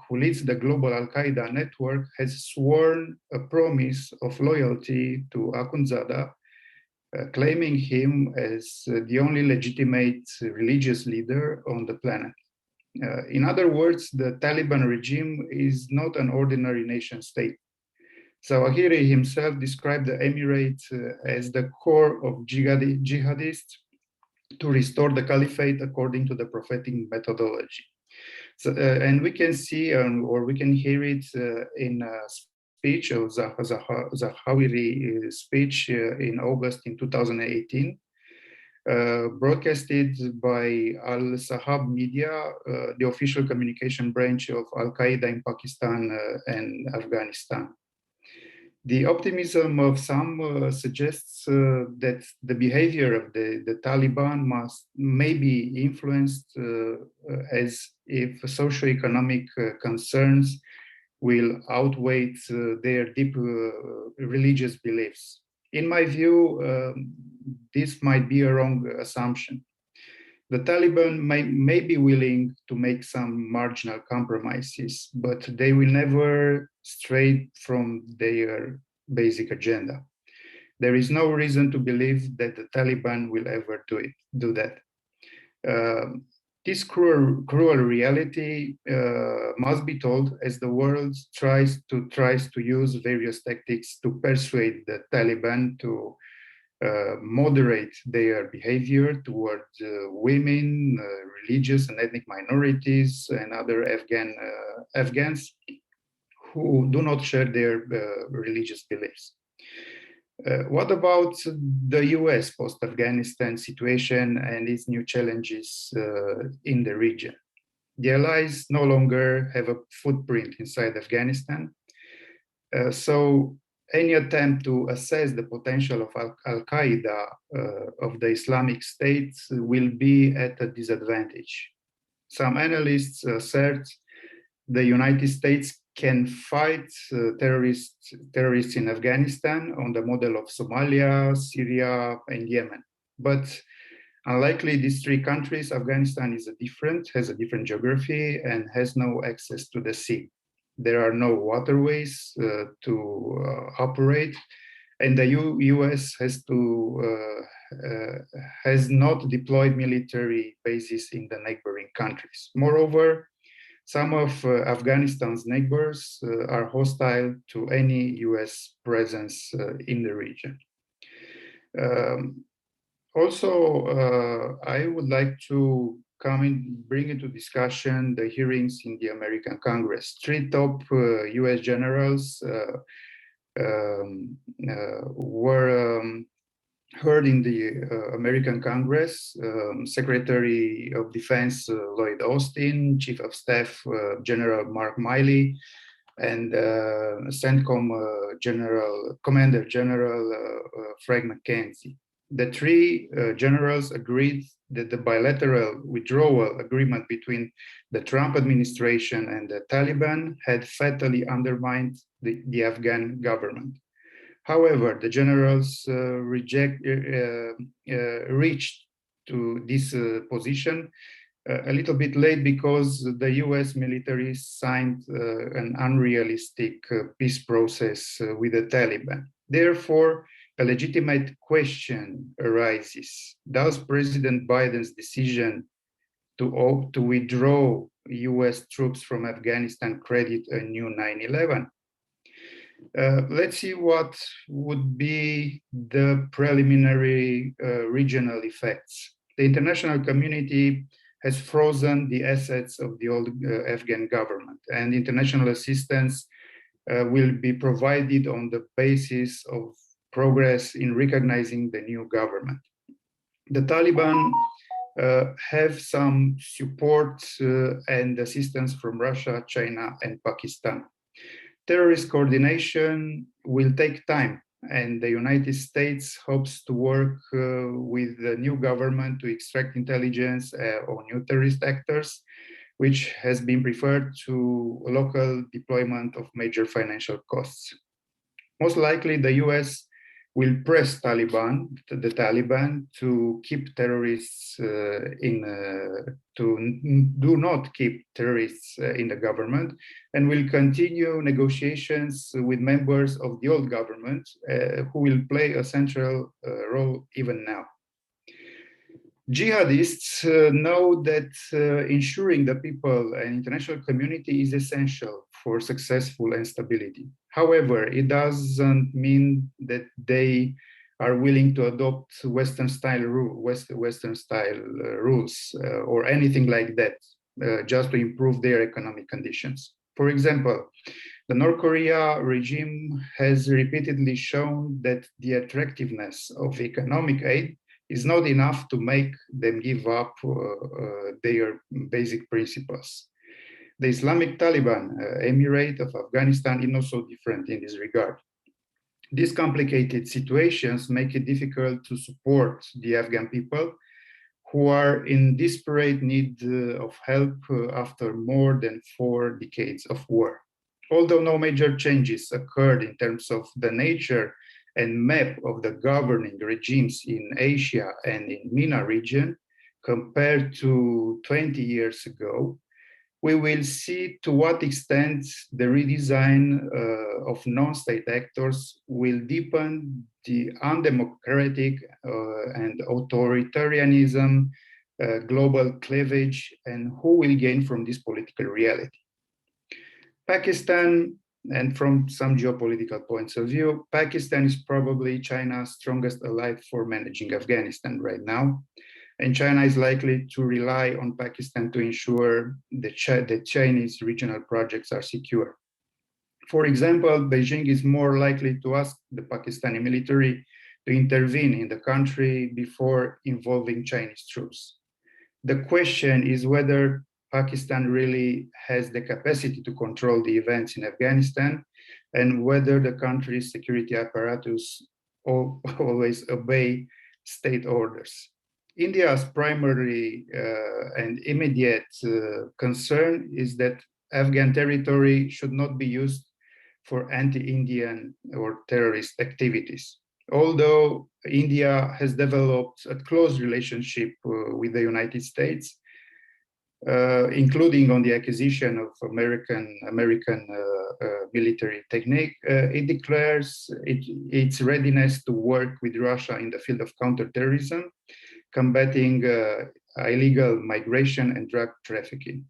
who leads the global Al-Qaeda network, has sworn a promise of loyalty to Akhundzada, claiming him as the only legitimate religious leader on the planet. In other words, the Taliban regime is not an ordinary nation state. Zawahiri himself described the emirate as the core of jihadists to restore the caliphate according to the prophetic methodology. So, and we can see or we can hear it in a speech of Zawahiri speech in August in 2018, broadcasted by Al-Sahab Media, the official communication branch of Al-Qaeda in Pakistan and Afghanistan. The optimism of some suggests that the behavior of the Taliban may be influenced as if socioeconomic concerns will outweigh their deep religious beliefs. In my view, this might be a wrong assumption. The Taliban may be willing to make some marginal compromises, but they will never stray from their basic agenda. There is no reason to believe that the Taliban will ever do that. This cruel reality must be told as the world tries to use various tactics to persuade the Taliban to moderate their behavior towards women, religious and ethnic minorities, and other Afghans who do not share their religious beliefs. What about the US post-Afghanistan situation and its new challenges in the region? The allies no longer have a footprint inside Afghanistan, so any attempt to assess the potential of Al-Qaeda of the Islamic State will be at a disadvantage. Some analysts assert the United States can fight terrorists in Afghanistan on the model of Somalia, Syria, and Yemen. But unlikely these 3 countries, Afghanistan has a different geography and has no access to the sea. There are no waterways to operate, and the US has not deployed military bases in the neighboring countries. Moreover, some of Afghanistan's neighbors are hostile to any US presence in the region. Also, I would like to bring into discussion the hearings in the American Congress. 3 top US generals were heard in the American Congress. Secretary of Defense Lloyd Austin, Chief of Staff General Mark Milley, and CENTCOM Commander General Frank McKenzie. The 3 generals agreed that the bilateral withdrawal agreement between the Trump administration and the Taliban had fatally undermined the Afghan government. However, the generals reached to this position a little bit late because the US military signed an unrealistic peace process with the Taliban. Therefore, a legitimate question arises. Does President Biden's decision to withdraw US troops from Afghanistan credit a new 9/11? Let's see what would be the preliminary regional effects. The international community has frozen the assets of the old Afghan government, and international assistance will be provided on the basis of progress in recognizing the new government. The Taliban have some support and assistance from Russia, China, and Pakistan. Terrorist coordination will take time, and the United States hopes to work with the new government to extract intelligence on new terrorist actors, which has been preferred to local deployment of major financial costs. Most likely, the US will press the Taliban to keep terrorists to do not keep terrorists in the government, and will continue negotiations with members of the old government who will play a central role even now. Jihadists know that ensuring the people and international community is essential for successful and stability. However, it doesn't mean that they are willing to adopt Western style rules or anything like that, just to improve their economic conditions. For example, the North Korea regime has repeatedly shown that the attractiveness of economic aid is not enough to make them give up their basic principles. The Islamic Taliban Emirate of Afghanistan is not so different in this regard. These complicated situations make it difficult to support the Afghan people who are in desperate need of help after more than 4 decades of war. Although no major changes occurred in terms of the nature and map of the governing regimes in Asia and in MENA region compared to 20 years ago, we will see to what extent the redesign of non-state actors will deepen the undemocratic and authoritarianism, global cleavage, and who will gain from this political reality. Pakistan, and from some geopolitical points of view, Pakistan is probably China's strongest ally for managing Afghanistan right now. And China is likely to rely on Pakistan to ensure that Chinese regional projects are secure. For example, Beijing is more likely to ask the Pakistani military to intervene in the country before involving Chinese troops. The question is whether Pakistan really has the capacity to control the events in Afghanistan, and whether the country's security apparatus always obey state orders. India's primary and immediate concern is that Afghan territory should not be used for anti-Indian or terrorist activities. Although India has developed a close relationship with the United States, including on the acquisition of American military technique, it declares its readiness to work with Russia in the field of counterterrorism, combating illegal migration and drug trafficking.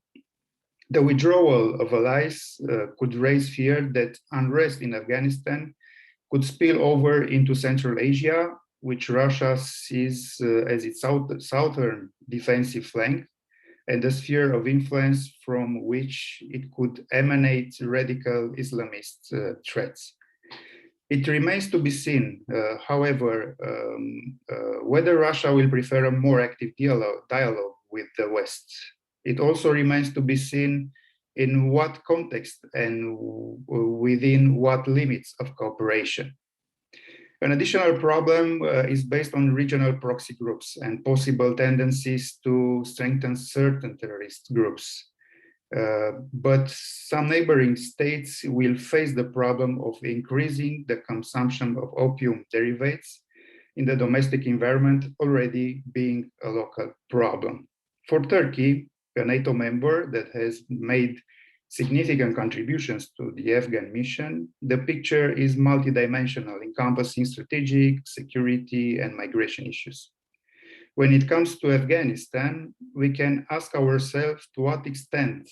The withdrawal of allies could raise fear that unrest in Afghanistan could spill over into Central Asia, which Russia sees as its southern defensive flank, and the sphere of influence from which it could emanate radical Islamist threats. It remains to be seen, however, whether Russia will prefer a more active dialogue with the West. It also remains to be seen in what context and within what limits of cooperation. An additional problem is based on regional proxy groups and possible tendencies to strengthen certain terrorist groups. But some neighboring states will face the problem of increasing the consumption of opium derivatives in the domestic environment, already being a local problem. For Turkey, a NATO member that has made significant contributions to the Afghan mission, the picture is multidimensional, encompassing strategic, security, and migration issues. When it comes to Afghanistan, we can ask ourselves to what extent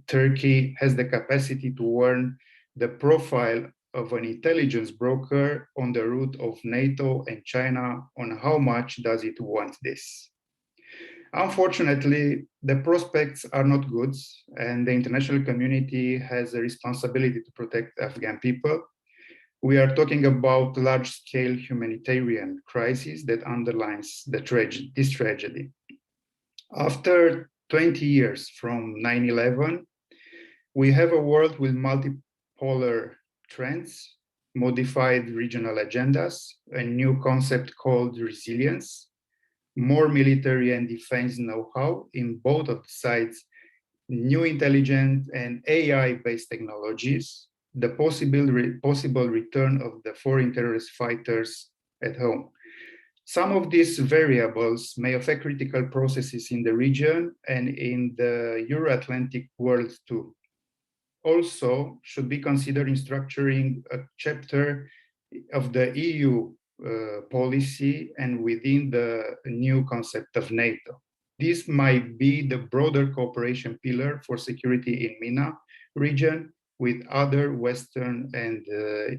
Turkey has the capacity to earn the profile of an intelligence broker on the route of NATO and China. On how much does it want this? Unfortunately, the prospects are not good, and the international community has a responsibility to protect Afghan people. We are talking about large-scale humanitarian crisis that underlines this tragedy. After 20 years from 9/11, we have a world with multipolar trends, modified regional agendas, a new concept called resilience, more military and defense know-how in both of the sides, new intelligent and AI-based technologies, the possible return of the foreign terrorist fighters at home. Some of these variables may affect critical processes in the region and in the Euro-Atlantic world too. Also, should be considered in structuring a chapter of the EU policy and within the new concept of NATO. This might be the broader cooperation pillar for security in MENA region with other Western and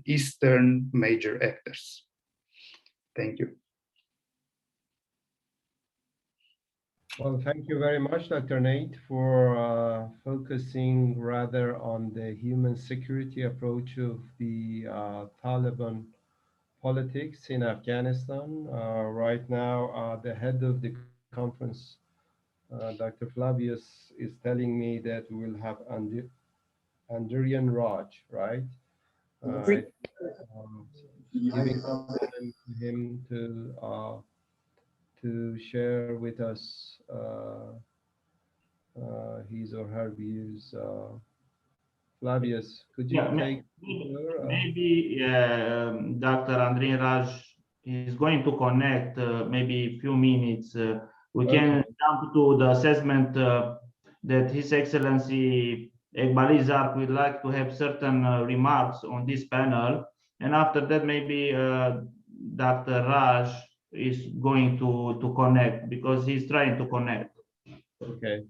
Eastern major actors. Thank you. Well, thank you very much, Dr. Nate, for focusing rather on the human security approach of the Taliban politics in Afghanistan. Right now, the head of the conference, Dr. Flavius, is telling me that we will have Andre Raj, right? Giving time to him to share with us his or her views. Flavius, could you take maybe Dr. Andre Raj is going to connect maybe a few minutes. We can jump to the assessment that His Excellency Eqbali Zarq would like to have certain remarks on this panel. And after that, maybe Dr. Raj is going to connect because he's trying to connect. Okay.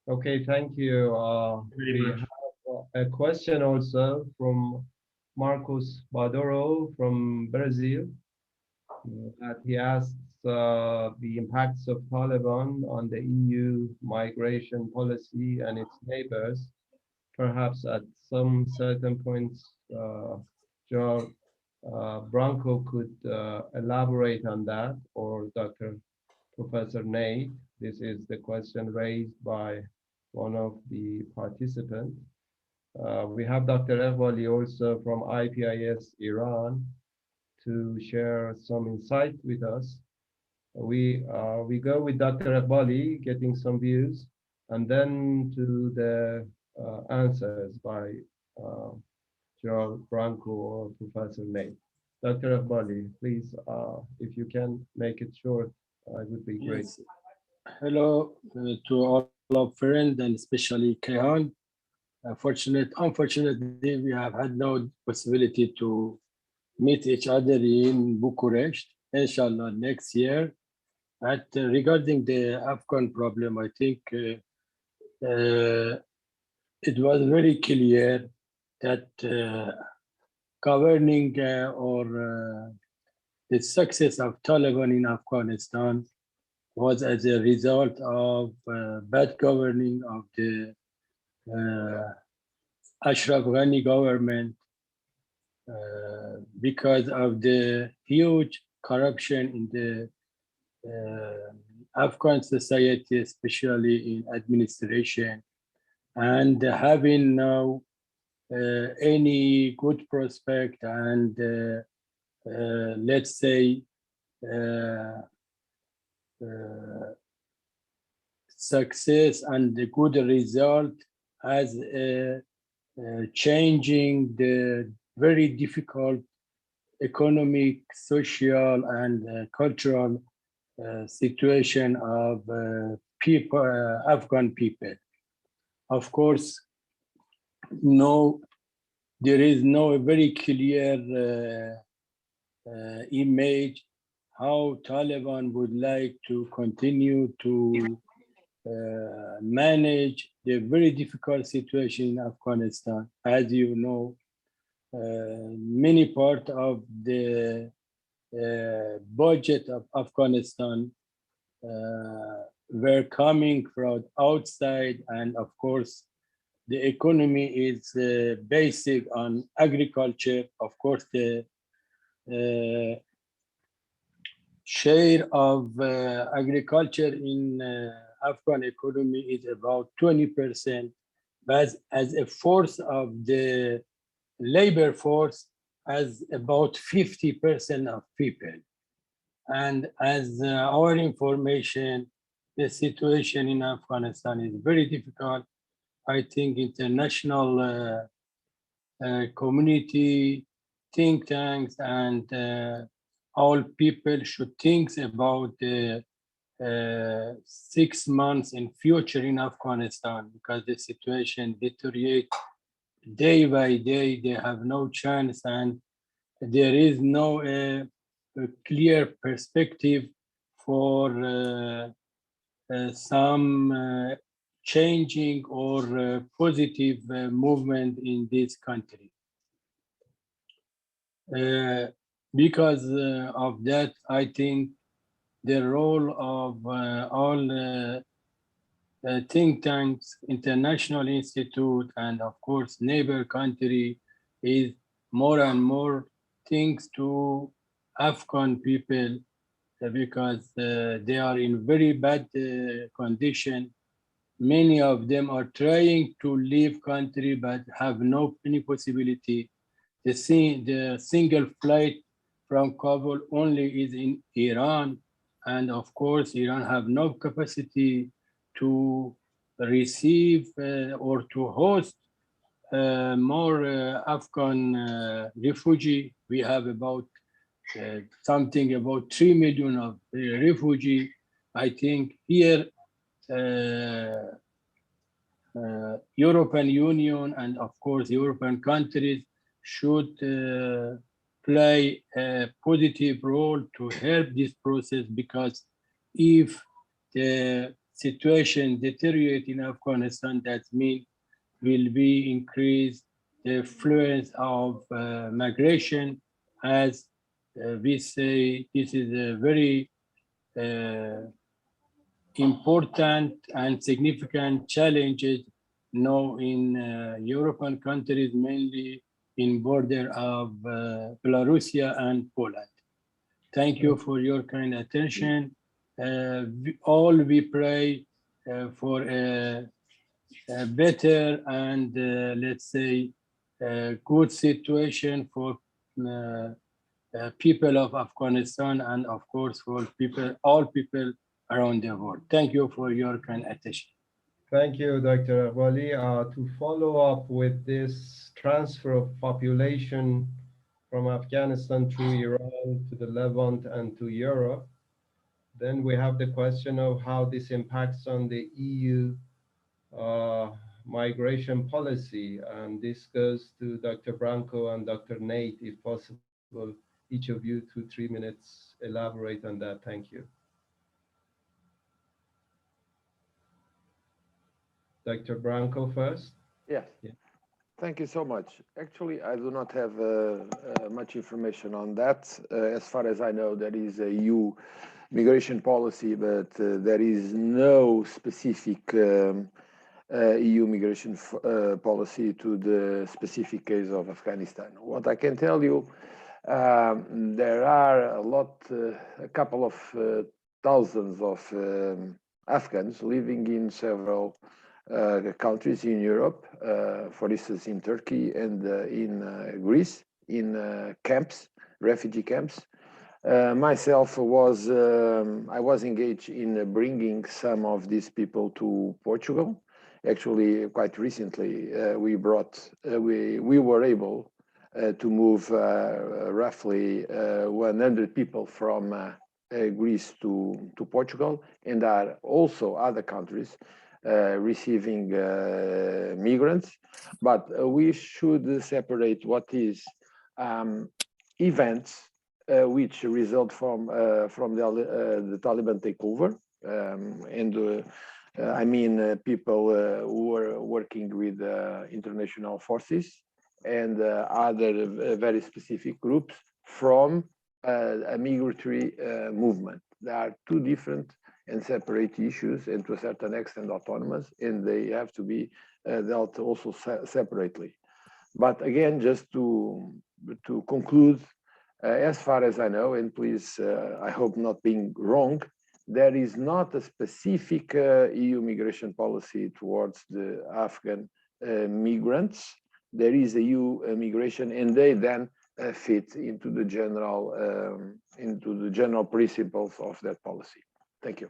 Okay, thank you. We have a question also from Marcos Badoro from Brazil. That he asks the impacts of Taliban on the EU migration policy and its neighbors. Perhaps at some certain points, BRANCO could elaborate on that, or Professor Nate. This is the question raised by one of the participants. We have Dr. Eqbali also from IPIS Iran to share some insight with us. We go with Dr. Eqbali, getting some views, and then to the answers by Gerald BRANCO or Professor Nate. Dr. Eqbali, please, if you can make it short, it would be great. Yes. Hello to all of friends and especially Kayhan. Unfortunately, we have had no possibility to meet each other in Bucharest. Inshallah, next year. Regarding the Afghan problem, I think it was very clear that governing or the success of Taliban in Afghanistan was as a result of bad governing of the Ashraf Ghani government because of the huge corruption in the Afghan society, especially in administration, and having no any good prospect and let's say success and the good result as changing the very difficult economic, social, and cultural situation of people, Afghan people. Of course, no, there is no very clear image how Taliban would like to continue to manage the very difficult situation in Afghanistan. As you know, many part of the budget of Afghanistan were coming from outside, and of course, the economy is basic on agriculture. Of course, the share of agriculture in Afghan economy is about 20%, but as a force of the labor force, as about 50% of people. And as our information, the situation in Afghanistan is very difficult. I think international community, think tanks, and all people should think about the 6 months in future in Afghanistan, because the situation deteriorates day by day. They have no chance, and there is no a clear perspective for some changing or positive movement in this country. Because of that, I think the role of all think tanks, international institute, and of course neighbor country is more and more things to Afghan people, because they are in very bad condition. Many of them are trying to leave country but have no any possibility. The single flight from Kabul only is in Iran, and of course Iran have no capacity to receive or to host more Afghan refugee. We have about something about 3 million of refugee. I think here European Union and of course European countries should play a positive role to help this process, because if the situation deteriorates in Afghanistan, that means will be increased the influence of migration. As we say, this is a very important and significant challenges now in European countries, mainly in border of Belarus and Poland. Thank you for your kind attention. We pray for a better and let's say good situation for people of Afghanistan, and of course for people, all people around the world. Thank you for your kind attention. Thank you, Dr. Wali. To follow up with this transfer of population from Afghanistan through Iran to the Levant and to Europe, then we have the question of how this impacts on the EU migration policy. And this goes to Dr. Branco and Dr. Nate, if possible. Each of you 2-3 minutes, elaborate on that. Thank you. Dr. Branco first. Yes. Yeah. Thank you so much. Actually, I do not have much information on that. As far as I know, there is a EU migration policy, but there is no specific EU migration policy to the specific case of Afghanistan. What I can tell you, there are a couple of thousands of Afghans living in several countries in Europe, for instance, in Turkey and in Greece, in camps, refugee camps. Myself I was engaged in bringing some of these people to Portugal. Actually, quite recently, we were able to move roughly 100 people from Greece to Portugal, and there are also other countries receiving migrants. But we should separate what is events which result from the Taliban takeover, I mean people who are working with international forces and other very specific groups from a migratory movement. There are two different and separate issues, and to a certain extent autonomous, and they have to be dealt also separately. But again, just to conclude, as far as I know, and please, I hope not being wrong, there is not a specific EU migration policy towards the Afghan migrants. There is a EU migration, and they then fit into the general principles of that policy. Thank you.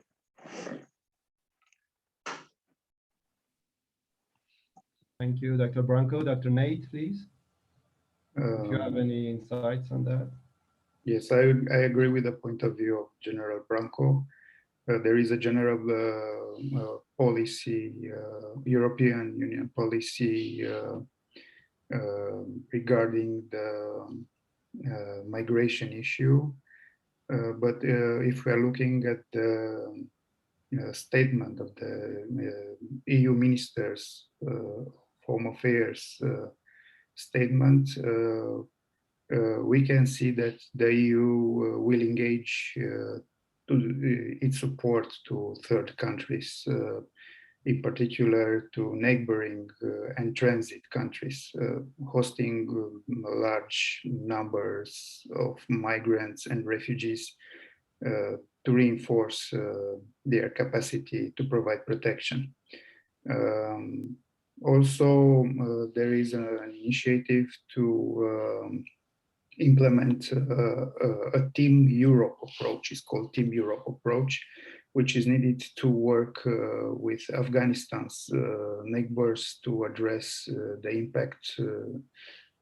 Thank you, Dr. Branco. Dr. Nate, please. If you have any insights on that. Yes, I agree with the point of view of General Branco. There is a general policy, European Union policy regarding the migration issue. But if we are looking at the statement of the EU ministers Home Affairs statement, we can see that the EU will engage its support to third countries, in particular to neighboring and transit countries, hosting large numbers of migrants and refugees to reinforce their capacity to provide protection. Also, there is an initiative to implement a Team Europe approach. It's called Team Europe approach, which is needed to work with Afghanistan's neighbors to address the impact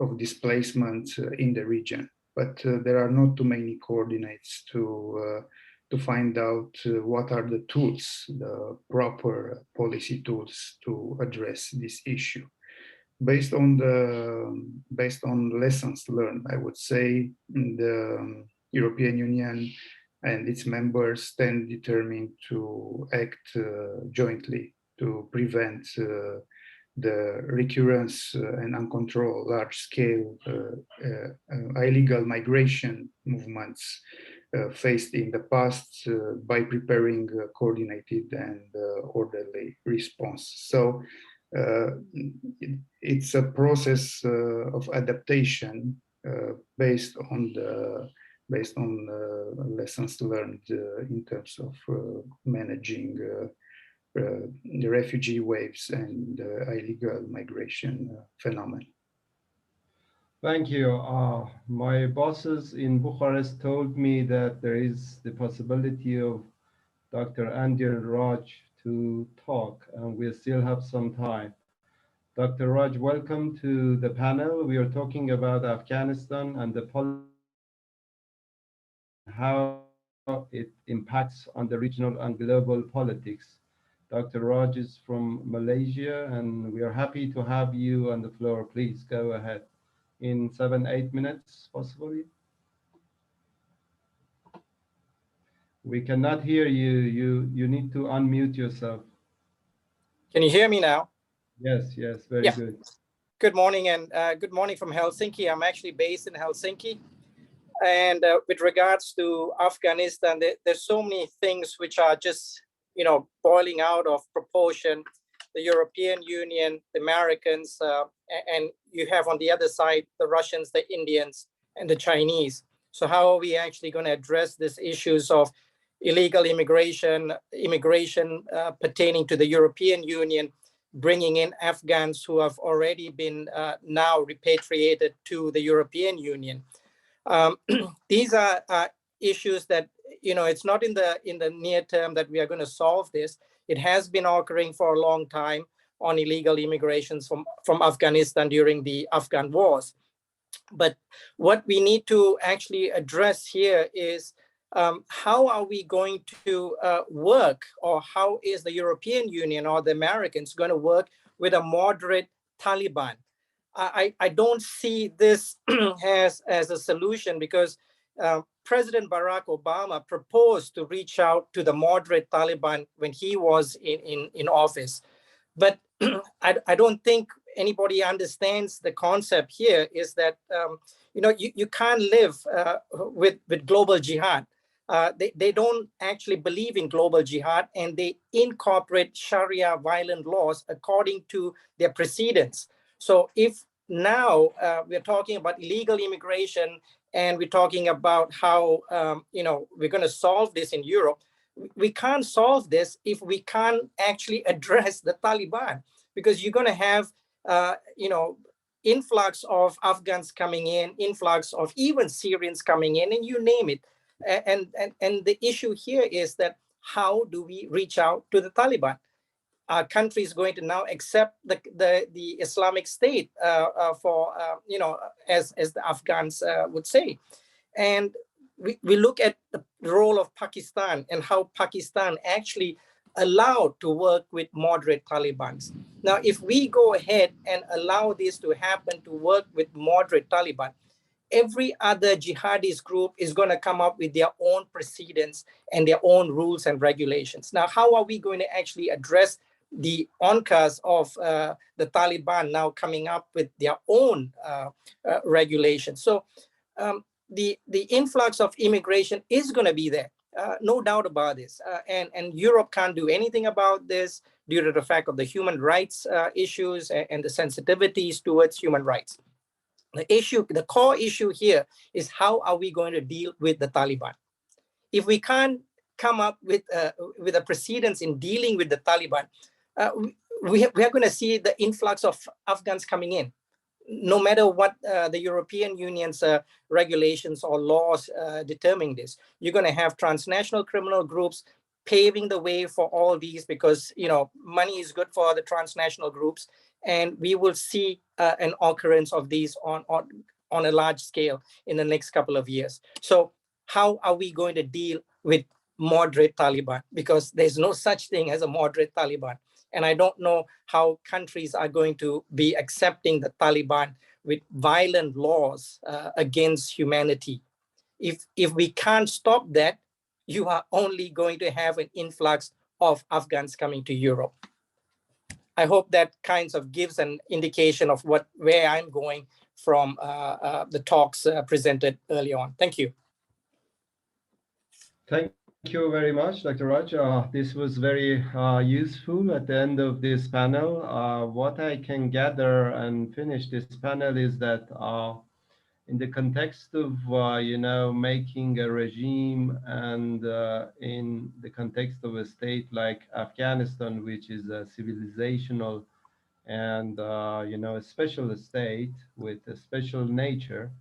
of displacement in the region. But there are not too many coordinates to find out what are the tools, the proper policy tools to address this issue. Based on lessons learned, I would say the European Union and its members stand determined to act jointly to prevent the recurrence and uncontrolled large-scale illegal migration movements faced in the past by preparing a coordinated and orderly response. So it's a process of adaptation based on lessons learned in terms of managing the refugee waves and illegal migration phenomenon. Thank you. My bosses in Bucharest told me that there is the possibility of Dr. Andre Raj to talk, and we still have some time. Dr. Raj, welcome to the panel. We are talking about Afghanistan and the policy, how it impacts on the regional and global politics. Dr. Raj is from Malaysia, and we are happy to have you on the floor. Please go ahead. In 7-8 minutes, possibly. We cannot hear you. You need to unmute yourself. Can you hear me now? Yes, very good. Good morning, and good morning from Helsinki. I'm actually based in Helsinki. And with regards to Afghanistan, there's so many things which are just, boiling out of proportion. The European Union, the Americans, and you have on the other side, the Russians, the Indians, and the Chinese. So how are we actually going to address these issues of illegal immigration pertaining to the European Union, bringing in Afghans who have already been now repatriated to the European Union? These are issues that, it's not in the near term that we are going to solve this. It has been occurring for a long time on illegal immigrations from Afghanistan during the Afghan wars. But what we need to actually address here is how are we going to work, or how is the European Union or the Americans going to work with a moderate Taliban? I don't see this as a solution, because President Barack Obama proposed to reach out to the moderate Taliban when he was in office. But I don't think anybody understands the concept here is that, you can't live with global jihad. They don't actually believe in global jihad, and they incorporate Sharia violent laws according to their precedents. So if now we're talking about illegal immigration, and we're talking about how we're going to solve this in Europe, we can't solve this if we can't actually address the Taliban, because you're going to have influx of Afghans coming in, influx of even Syrians coming in, and you name it. And the issue here is that how do we reach out to the Taliban? Our country is going to now accept the Islamic State as the Afghans would say. And we look at the role of Pakistan and how Pakistan actually allowed to work with moderate Talibans. Now, if we go ahead and allow this to happen, to work with moderate Taliban, every other jihadist group is going to come up with their own precedents and their own rules and regulations. Now, how are we going to actually address the onkas of the Taliban now coming up with their own regulations? So the influx of immigration is going to be there, no doubt about this. And Europe can't do anything about this due to the fact of the human rights issues and the sensitivities towards human rights. The core issue here is how are we going to deal with the Taliban? If we can't come up with a precedence in dealing with the Taliban, we are going to see the influx of Afghans coming in. No matter what the European Union's regulations or laws determine this, you're going to have transnational criminal groups paving the way for all these, because money is good for the transnational groups, and we will see an occurrence of these on a large scale in the next couple of years. So how are we going to deal with moderate Taliban? Because there's no such thing as a moderate Taliban. And I don't know how countries are going to be accepting the Taliban with violent laws against humanity. If we can't stop that, you are only going to have an influx of Afghans coming to Europe. I hope that kinds of gives an indication of where I'm going from the talks presented early on. Thank you. Thank you very much, Dr. Raj. This was very useful at the end of this panel. What I can gather and finish this panel is that in the context of, making a regime, and in the context of a state like Afghanistan, which is a civilizational and, a special state with a special nation,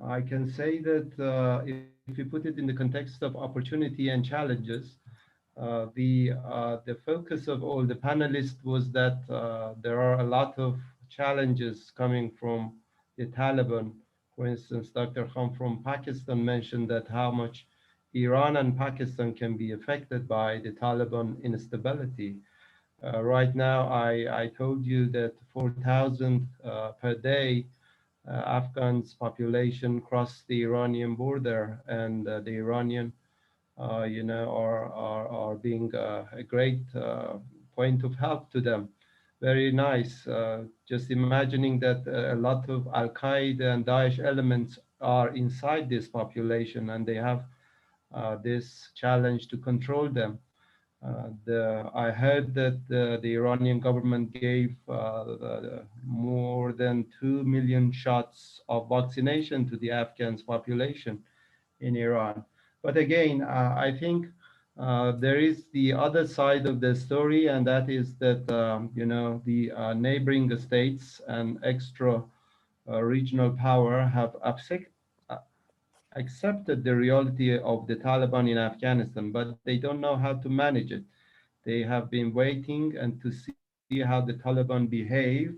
I can say that if you put it in the context of opportunity and challenges, the focus of all the panelists was that there are a lot of challenges coming from the Taliban. For instance, Dr. Khan from Pakistan mentioned that how much Iran and Pakistan can be affected by the Taliban instability. Right now, I told you that 4,000 per day Afghans population cross the Iranian border, and the Iranian, are being a great point of help to them. Very nice. Just imagining that a lot of Al-Qaeda and Daesh elements are inside this population, and they have this challenge to control them. I heard that the Iranian government gave more than 2 million shots of vaccination to the Afghans population in Iran. But again, I think there is the other side of the story, and that is that, the neighboring states and extra regional power have accepted the reality of the Taliban in Afghanistan, but they don't know how to manage it. They have been waiting and to see how the Taliban behave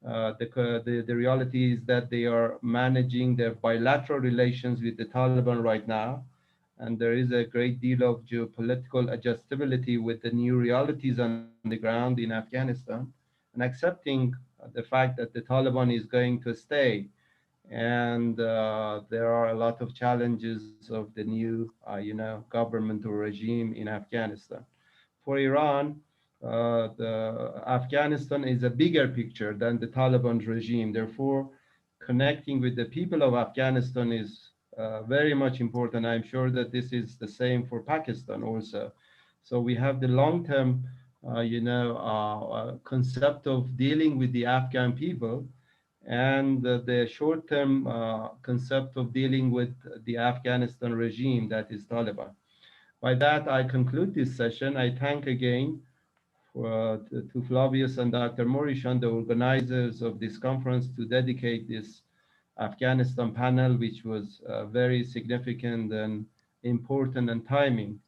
The reality is that they are managing their bilateral relations with the Taliban right now. And there is a great deal of geopolitical adjustability with the new realities on the ground in Afghanistan, and accepting the fact that the Taliban is going to stay. And there are a lot of challenges of the new, government or regime in Afghanistan. For Iran, Afghanistan is a bigger picture than the Taliban regime. Therefore, connecting with the people of Afghanistan is very much important. I'm sure that this is the same for Pakistan also. So we have the long-term, concept of dealing with the Afghan people, and the short-term concept of dealing with the Afghanistan regime, that is Taliban. By that, I conclude this session. I thank again to Flavius and Dr. Morishan, the organizers of this conference, to dedicate this Afghanistan panel, which was very significant and important and timing.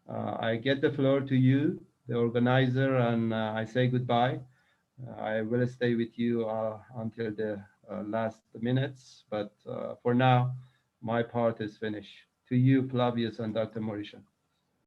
I get the floor to you, the organizer, and I say goodbye. I will stay with you until the last minutes, but for now, my part is finished. To you, Flavius and Dr. Morishan.